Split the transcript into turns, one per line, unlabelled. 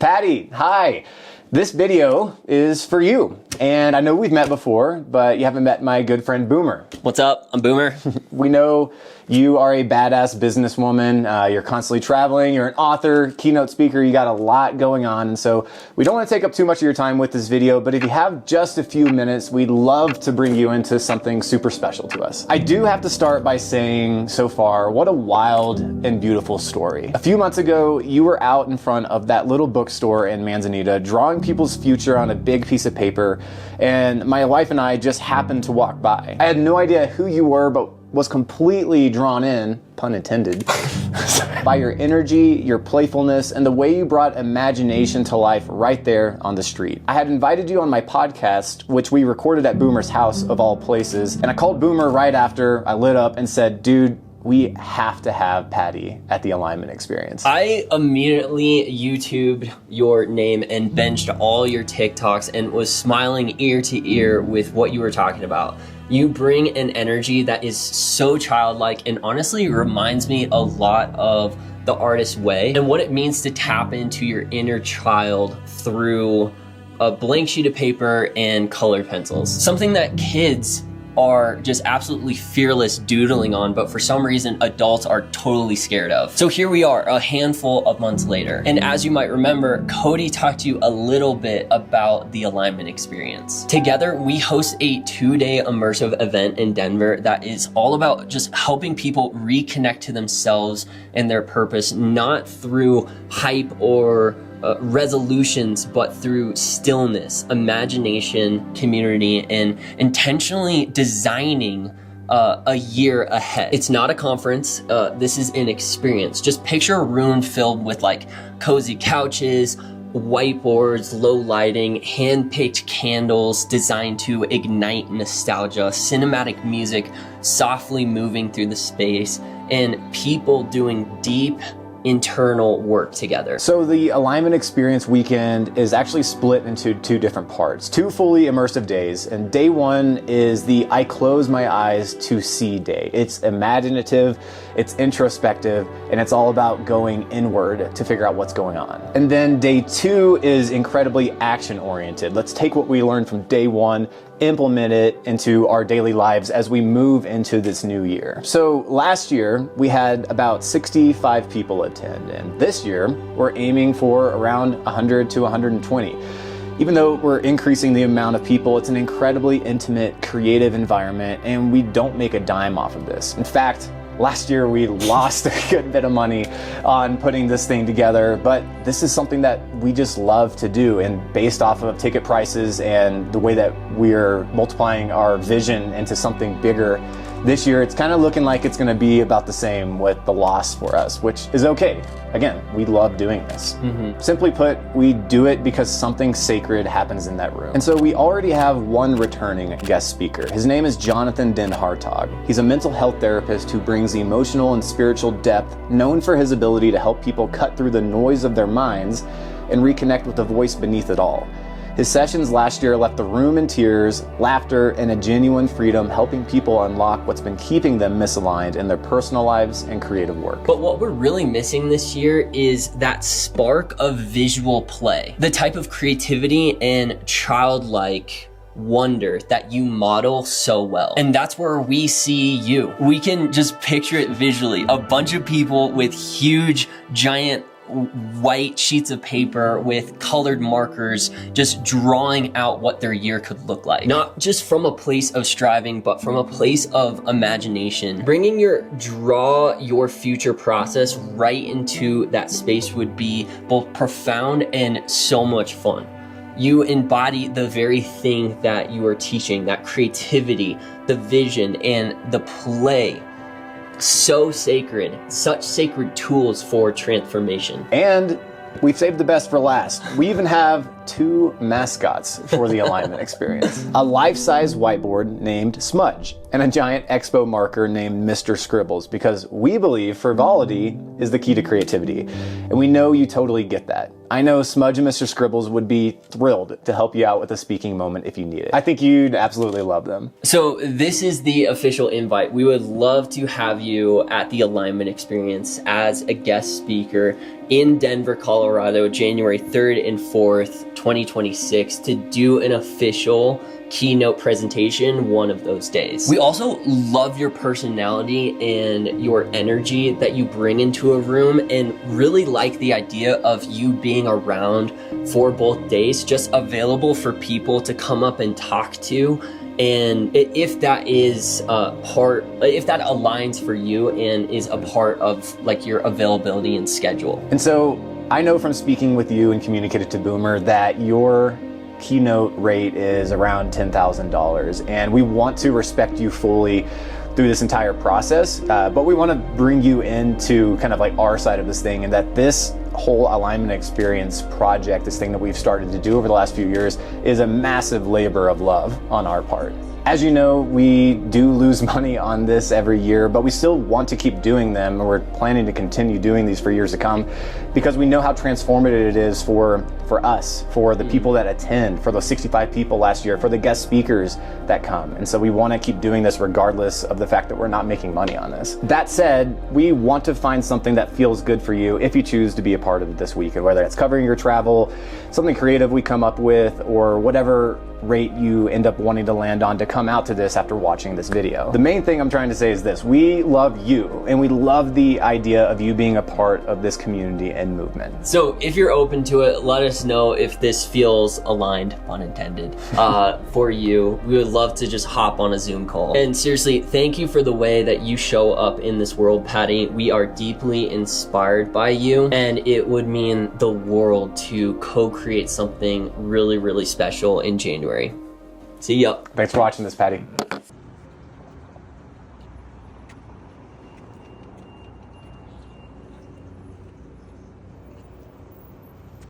Patti, hi. This video is for you. And I know we've met before, but you haven't met my good friend Boomer.
What's up? I'm Boomer.
We know you are a badass businesswoman. You're constantly traveling. You're an author, keynote speaker. You got a lot going on. And so we don't want to take up too much of your time with this video, but if you have just a few minutes, we'd love to bring you into something super special to us. I do have to start by saying so far, what a wild and beautiful story. A few months ago, you were out in front of that little bookstore in Manzanita, drawing people's future on a big piece of paper, and my wife and I just happened to walk by. I had no idea who you were, but was completely drawn in, pun intended, by your energy, your playfulness, and the way you brought imagination to life right there on the street. I had invited you on my podcast, which we recorded at Boomer's house of all places, and I called Boomer right after. I lit up and said, dude, we have to have Patti at the Alignment Experience.
I immediately YouTubed your name and binged all your TikToks and was smiling ear to ear with what you were talking about. You bring an energy that is so childlike and honestly reminds me a lot of the artist's way and what it means to tap into your inner child through a blank sheet of paper and colored pencils. Something that kids are just absolutely fearless doodling on, but for some reason adults are totally scared of. So here we are a handful of months later. And as you might remember, Cody talked to you a little bit about the Alignment Experience. Together, we host a 2-day immersive event in Denver that is all about just helping people reconnect to themselves and their purpose, not through hype or resolutions, but through stillness, imagination, community, and intentionally designing a year ahead. It's not a conference. This is an experience. Just picture a room filled with like cozy couches, whiteboards, low lighting, hand-picked candles designed to ignite nostalgia, cinematic music softly moving through the space, and people doing deep internal work together.
So the Alignment Experience weekend is actually split into 2 different parts, 2 fully immersive days. And day 1 is the I close my eyes to see day. It's imaginative, it's introspective, and it's all about going inward to figure out what's going on. And then day 2 is incredibly action oriented. Let's take what we learned from day 1, implement it into our daily lives as we move into this new year. So last year we had about 65 people attend, and this year we're aiming for around 100 to 120. Even though we're increasing the amount of people, it's an incredibly intimate, creative environment, and we don't make a dime off of this. In fact, last year we lost a good bit of money on putting this thing together, but this is something that we just love to do, and based off of ticket prices and the way that we're multiplying our vision into something bigger, this year it's kind of looking like it's going to be about the same with the loss for us, which is okay. Again, we love doing this. Simply put, we do it because something sacred happens in that room. And so we already have one returning guest speaker. His name is Jonathan Den Hartog. He's a mental health therapist who brings emotional and spiritual depth, known for his ability to help people cut through the noise of their minds and reconnect with the voice beneath it all. His sessions last year left the room in tears, laughter, and a genuine freedom, helping people unlock what's been keeping them misaligned in their personal lives and creative work.
But what we're really missing this year is that spark of visual play, the type of creativity and childlike wonder that you model so well. And that's where we see you. We can just picture it visually. A bunch of people with huge, giant white sheets of paper with colored markers just drawing out what their year could look like. Not just from a place of striving, but from a place of imagination. Bringing your draw your future process right into that space would be both profound and so much fun. You embody the very thing that you are teaching, that creativity, the vision, and the play. So sacred, such sacred tools for transformation.
And we've saved the best for last. We even have 2 mascots for the alignment experience. A life-size whiteboard named Smudge, and a giant expo marker named Mr. Scribbles, because we believe frivolity is the key to creativity. And we know you totally get that. I know Smudge and Mr. Scribbles would be thrilled to help you out with a speaking moment if you need it. I think you'd absolutely love them.
So this is the official invite. We would love to have you at the alignment experience as a guest speaker in Denver, Colorado, January 3rd and 4th, 2026, to do an official keynote presentation one of those days. We also love your personality and your energy that you bring into a room, and really like the idea of you being around for both days, just available for people to come up and talk to. And if that is if that aligns for you and is a part of like your availability and schedule.
And so I know from speaking with you and communicated to Boomer that your keynote rate is around $10,000, and we want to respect you fully through this entire process, but we want to bring you into kind of like our side of this thing, and that this whole alignment experience project, this thing that we've started to do over the last few years, is a massive labor of love on our part. As you know, we do lose money on this every year, but we still want to keep doing them, and we're planning to continue doing these for years to come, because we know how transformative it is for us, for the people that attend, for those 65 people last year, for the guest speakers that come. And so we want to keep doing this regardless of the fact that we're not making money on this. That said, we want to find something that feels good for you if you choose to be a part of it this week, and whether it's covering your travel, something creative we come up with, or whatever rate you end up wanting to land on to come out to this after watching this video. The main thing I'm trying to say is this: we love you, and we love the idea of you being a part of this community and movement.
So if you're open to it, let us know if this feels aligned, pun intended, for you. We would love to just hop on a Zoom call. And seriously, thank you for the way that you show up in this world, Patti. We are deeply inspired by you, and it would mean the world to co-create something really, really special in January. See ya.
Thanks for watching this, Patti.